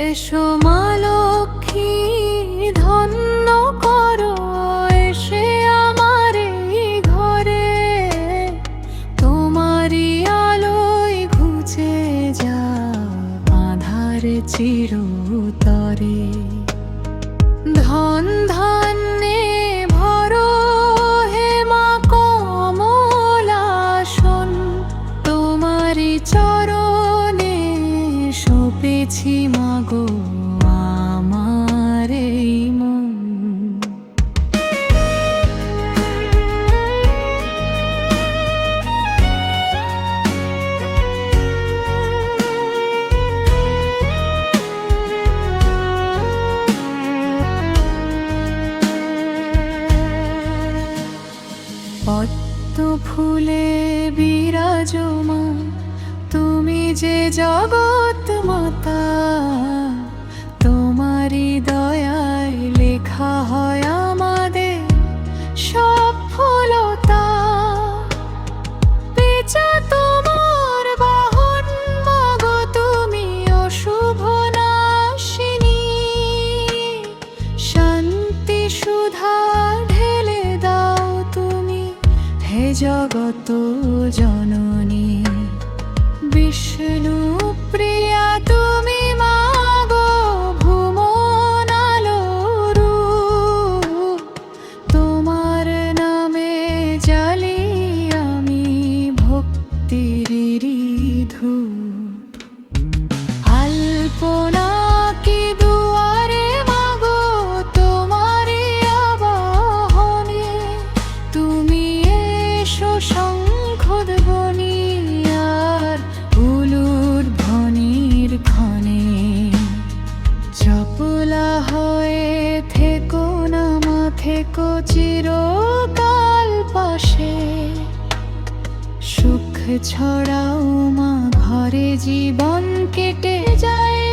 এসো মা লক্ষ্মী, ধন্য করো এসে আমার এই ঘরে। তোমারই আলোয় ঘুচে যাও আঁধার চিরতরে। ধন ধান্যে ভরো হে মা কমলাসন, তোমারই চরণে সপেছি মাগো আমার এই মন। পদ্ম ফুলে বিরাজমান, তুমি যে জগৎ মাতা। তোমারই দয়ায় লেখা হয় আমাদের সফলতা। পেঁচা তোমার বাহন মাগো, তুমি অশুভ নাশিনী। শান্তি সুধা ঢেলে দাও তুমি হে জগত জননী। বিষ্ণু প্রিয়া তুমি মাগো, ভুবন আলোর রূপ। তোমার নামে জ্বালি আমি ভক্তির ধূপ। আলপনা কি দুয়ারে মাগো, তোমারই আবাহনে। তুমি এসো শঙ্খধ্বনি আর উলুর ধ্বনির ক্ষণে। চপলা হয়ে থেকো না মা, থেকো চিরকাল পাশে। সুখ ছড়াও মা, ঘরে জীবন কেটে যায়